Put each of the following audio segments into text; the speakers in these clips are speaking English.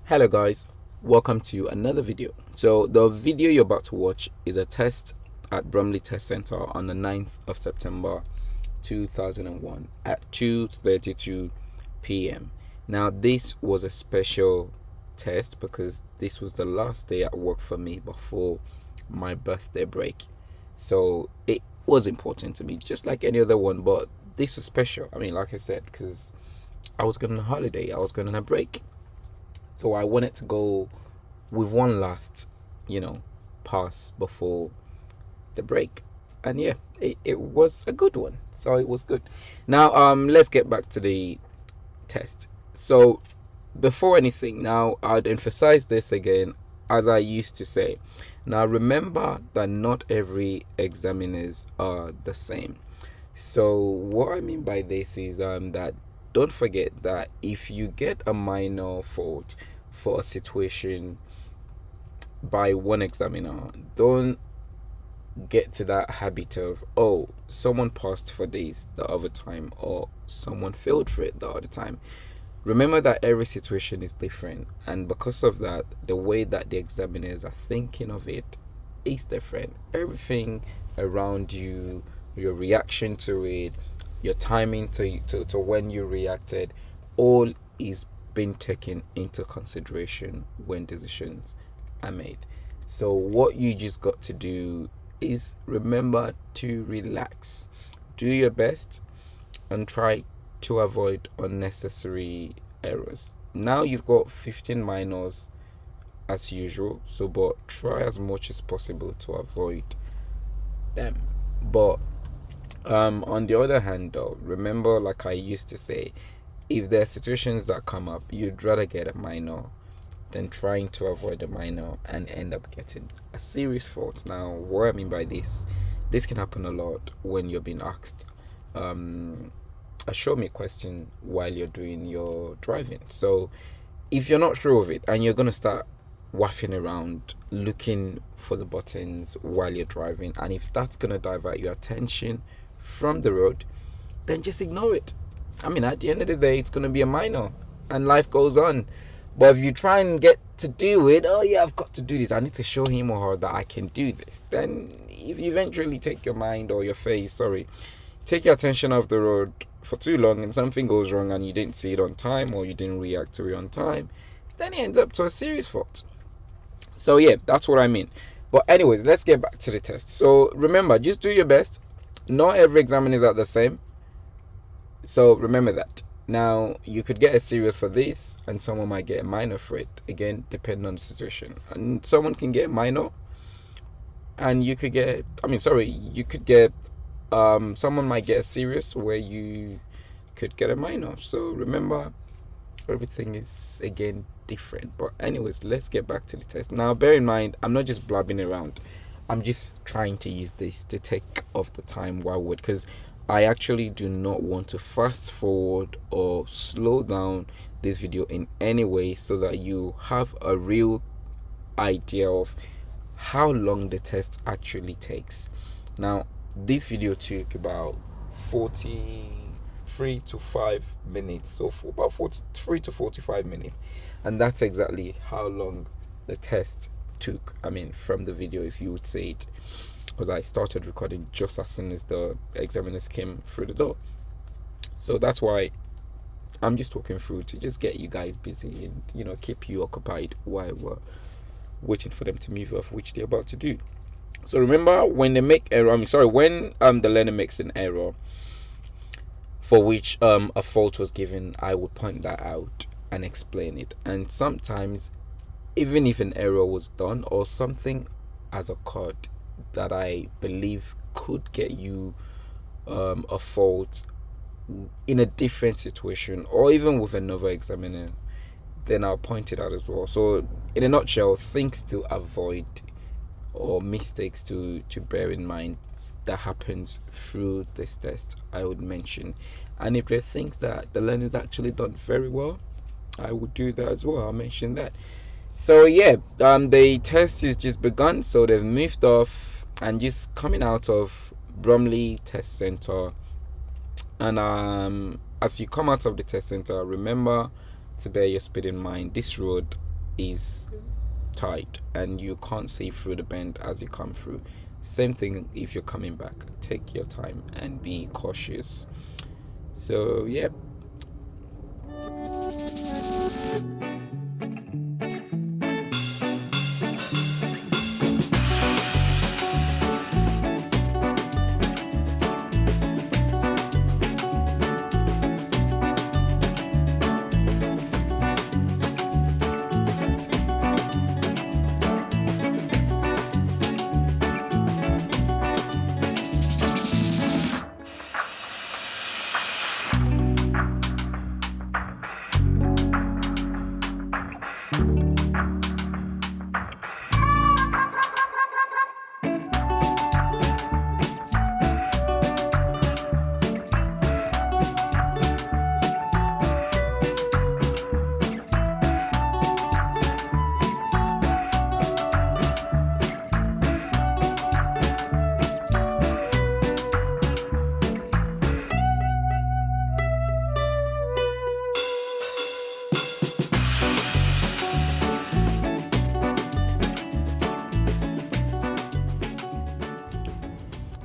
Hello guys, welcome to another video. So the video you're about to watch is a test at Bromley Test Center on the 9th of September 2001 at 2:32 p.m. Now this was a special test because this was the last day at work for me before my birthday break. So it was important to me just like any other one, but this was special. I mean, like I said, because I was going on a holiday, I was going on a break. So I wanted to go with one last, pass before the break. And yeah, it was a good one. So it was good. Now, let's get back to the test. So before anything, now I'd emphasize this again, as I used to say. Now remember that not every examiners are the same. So what I mean by this is that don't forget that if you get a minor fault for a situation by one examiner, don't get to that habit of, oh, someone passed for this the other time or someone failed for it the other time. Remember that every situation is different, and because of that, the way that the examiners are thinking of it is different. Everything around you, your reaction to it, your timing to when you reacted, all is being taken into consideration when decisions are made. So what you just got to do is remember to relax, do your best, and try to avoid unnecessary errors. Now you've got 15 minors as usual, so but try as much as possible to avoid them. But on the other hand though, remember, like I used to say, if there are situations that come up, you'd rather get a minor than trying to avoid a minor and end up getting a serious fault. Now what I mean by this can happen a lot when you're being asked a show me question while you're doing your driving. So if you're not sure of it and you're gonna start waffling around looking for the buttons while you're driving, and if that's gonna divert your attention from the road, then just ignore it. I mean, at the end of the day, it's gonna be a minor and life goes on. But if you try and get to do it, oh yeah, I've got to do this, I need to show him or her that I can do this, then if you eventually take your mind or your face, take your attention off the road for too long and something goes wrong and you didn't see it on time or you didn't react to it on time, then it ends up to a serious fault. So yeah, that's what I mean. But anyways, let's get back to the test. So remember, just do your best. Not every examiners are the same, so remember that. Now you could get a serious for this and someone might get a minor for it, again depending on the situation. And someone can get a minor and you could get, someone might get a serious where you could get a minor. So remember, everything is again different. But anyways, let's get back to the test. Now bear in mind, I'm not just blabbing around, I'm just trying to use this to take off the time while we're, because I actually do not want to fast forward or slow down this video in any way, so that you have a real idea of how long the test actually takes. Now this video took about 43 to 5 minutes, so for about 43 to 45 minutes, and that's exactly how long the test took. I mean, from the video, if you would say it, because I started recording just as soon as the examiners came through the door. So that's why I'm just talking through to just get you guys busy and keep you occupied while we're waiting for them to move off, which they're about to do. So remember, when they make error, when the learner makes an error for which a fault was given, I would point that out and explain it. And sometimes, even if an error was done or something has occurred that I believe could get you a fault in a different situation or even with another examiner, then I'll point it out as well. So in a nutshell, things to avoid or mistakes to bear in mind that happens through this test, I would mention. And if there are things that the learner's actually done very well, I would do that as well. I'll mention that. So yeah, the test is just begun, so they've moved off and just coming out of Bromley Test Center. And as you come out of the test center, remember to bear your speed in mind. This road is tight and you can't see through the bend as you come through. Same thing if you're coming back. Take your time and be cautious. So yeah.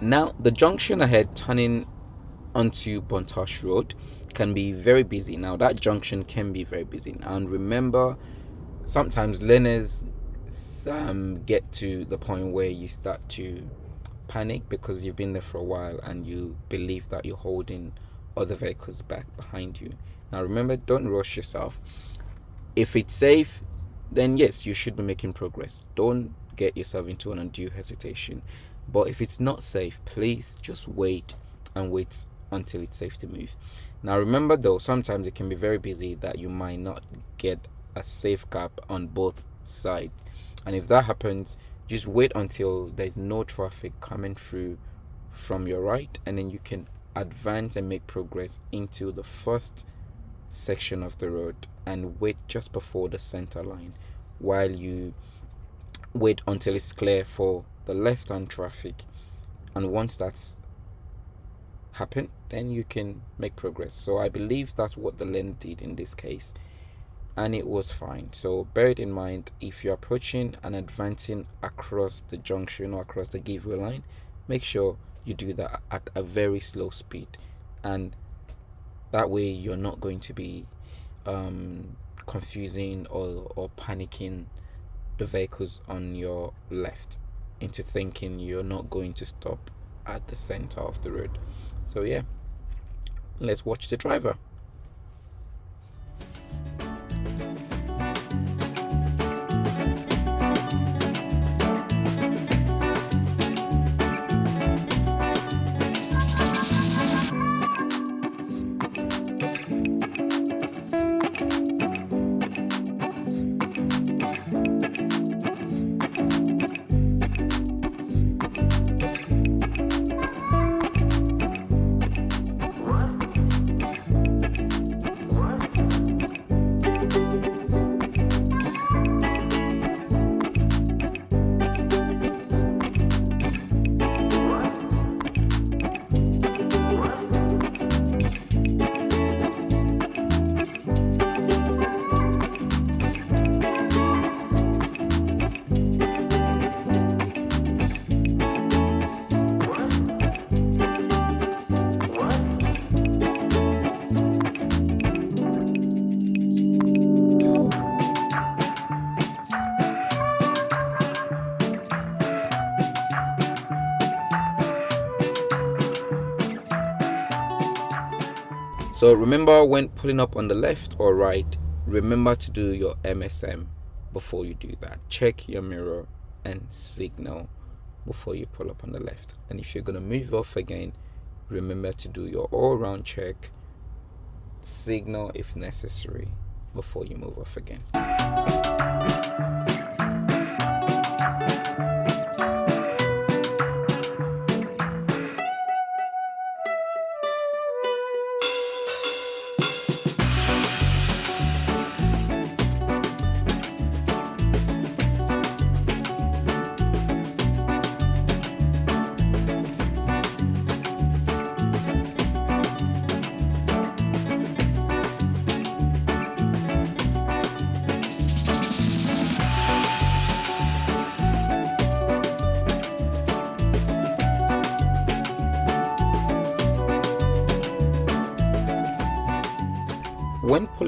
Now, the junction ahead turning onto Bontosh Road can be very busy. Now, that junction can be very busy. And remember, sometimes learners get to the point where you start to panic because you've been there for a while and you believe that you're holding other vehicles back behind you. Now, remember, don't rush yourself. If it's safe, then yes, you should be making progress. Don't get yourself into an undue hesitation. But if it's not safe, please just wait and wait until it's safe to move. Now remember though, sometimes it can be very busy that you might not get a safe gap on both sides. And if that happens, just wait until there's no traffic coming through from your right, and then you can advance and make progress into the first section of the road and wait just before the center line while you wait until it's clear for the left-hand traffic. And once that's happened, then you can make progress. So I believe that's what the learner did in this case, and it was fine. So bear it in mind, if you're approaching and advancing across the junction or across the giveaway line, make sure you do that at a very slow speed, and that way you're not going to be confusing or panicking the vehicles on your left into thinking you're not going to stop at the center of the road. So yeah, let's watch the driver. So remember, when pulling up on the left or right, remember to do your MSM before you do that. Check your mirror and signal before you pull up on the left. And if you're going to move off again, remember to do your all-round check, signal if necessary before you move off again.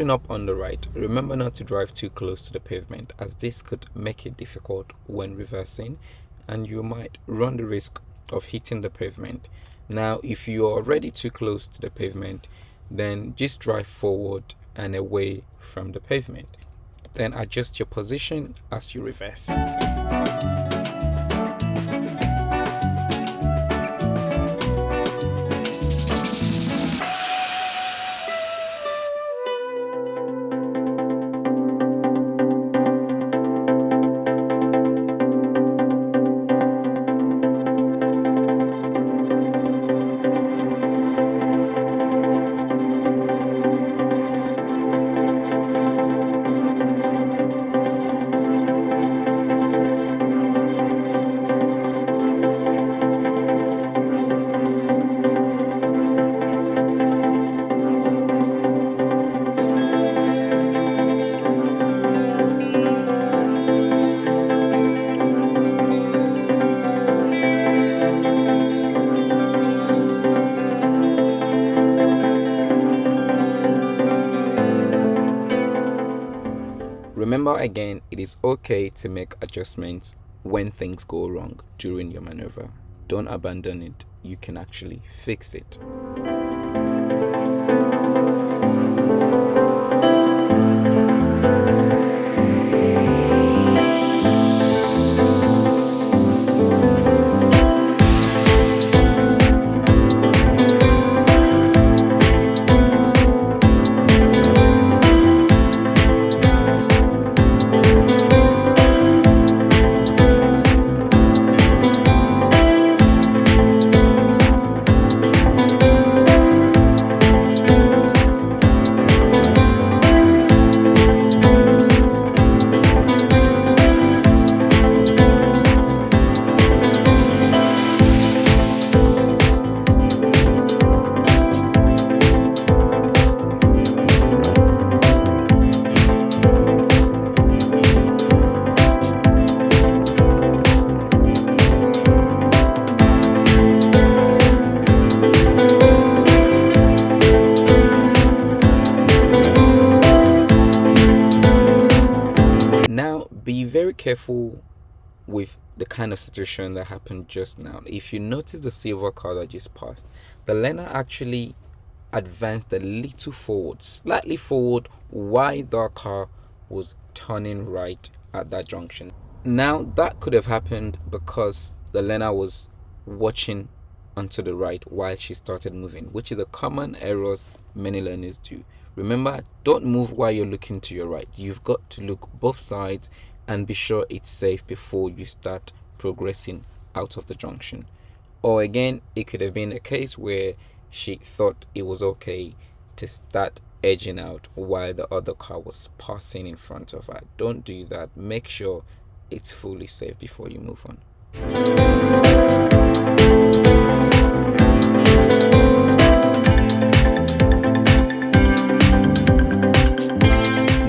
pulling up on the right, remember not to drive too close to the pavement, as this could make it difficult when reversing and you might run the risk of hitting the pavement. Now if you are already too close to the pavement, then just drive forward and away from the pavement. Then adjust your position as you reverse. Remember again, it is okay to make adjustments when things go wrong during your maneuver. Don't abandon it, you can actually fix it. Be very careful with the kind of situation that happened just now. If you notice the silver car that just passed, the learner actually advanced a little forward, slightly forward, while the car was turning right at that junction. Now that could have happened because the learner was watching onto the right while she started moving, which is a common error many learners do. Remember, don't move while you're looking to your right. You've got to look both sides and be sure it's safe before you start progressing out of the junction. Or again, it could have been a case where she thought it was okay to start edging out while the other car was passing in front of her. Don't do that. Make sure it's fully safe before you move on.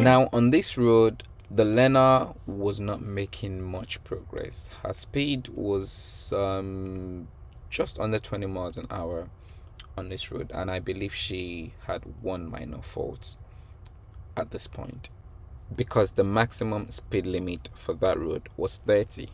Now on this road, the learner was not making much progress. Her speed was just under 20 miles an hour on this road, and I believe she had one minor fault at this point because the maximum speed limit for that road was 30.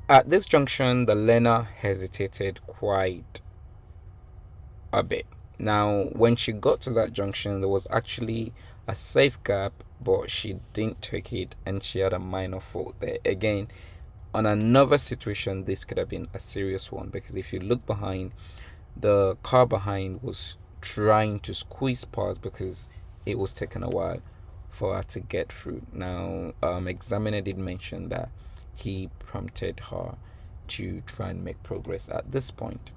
At this junction, the learner hesitated quite a bit. Now, when she got to that junction, there was actually a safe gap, but she didn't take it and she had a minor fault there. Again, on another situation, this could have been a serious one, because if you look behind, the car behind was trying to squeeze past because it was taking a while for her to get through. Now, examiner did mention that he prompted her to try and make progress at this point,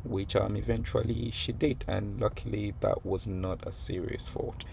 which eventually she did, and luckily that was not a serious fault.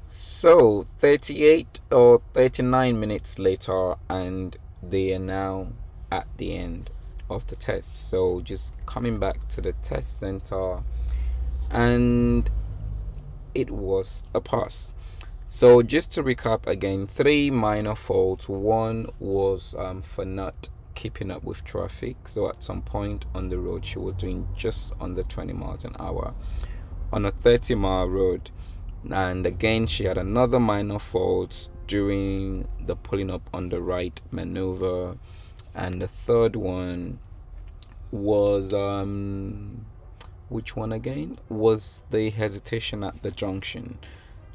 So 38 or 39 minutes later, and they are now at the end of the test. So just coming back to the test center, and it was a pass. So just to recap again, three minor faults. One was for not keeping up with traffic. So at some point on the road, she was doing just under 20 miles an hour on a 30-mile road. And again, she had another minor fault during the pulling up on the right maneuver. And the third one was which one again? Was the hesitation at the junction.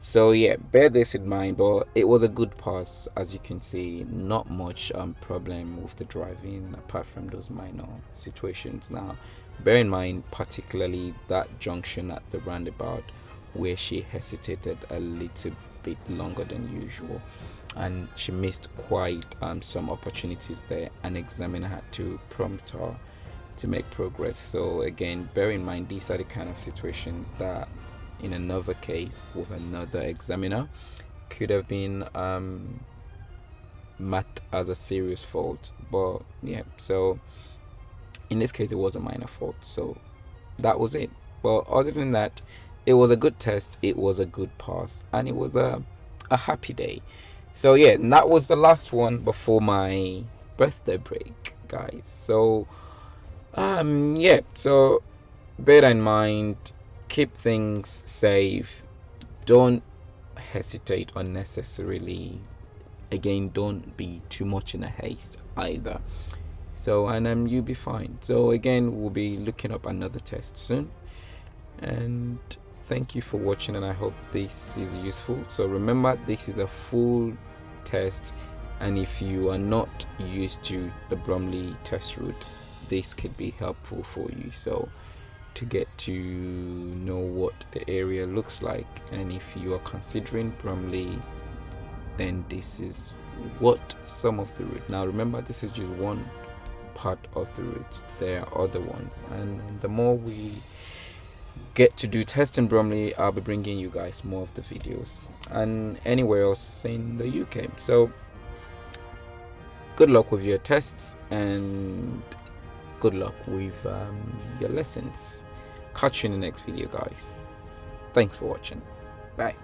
So yeah, bear this in mind, but it was a good pass. As you can see, not much problem with the driving apart from those minor situations. Now bear in mind particularly that junction at the roundabout where she hesitated a little bit longer than usual, and she missed quite some opportunities there, and examiner had to prompt her to make progress. So again, bear in mind these are the kind of situations that in another case with another examiner could have been marked as a serious fault. But yeah, so in this case it was a minor fault, so that was it. But other than that, it was a good test, it was a good pass, and it was a happy day. So yeah, that was the last one before my birthday break, guys. So yeah, so bear in mind, keep things safe, don't hesitate unnecessarily. Again, don't be too much in a haste either. So, and you'll be fine. So again, we'll be looking up another test soon, and thank you for watching, and I hope this is useful. So remember, this is a full test, and if you are not used to the Bromley test route, this could be helpful for you. So to get to know what the area looks like, and if you are considering Bromley, then this is what some of the route. Now remember, this is just one part of the route, there are other ones, and the more we get to do tests in Bromley, I'll be bringing you guys more of the videos, and anywhere else in the UK. So good luck with your tests, and good luck with your lessons. Catch you in the next video, guys. Thanks for watching. Bye.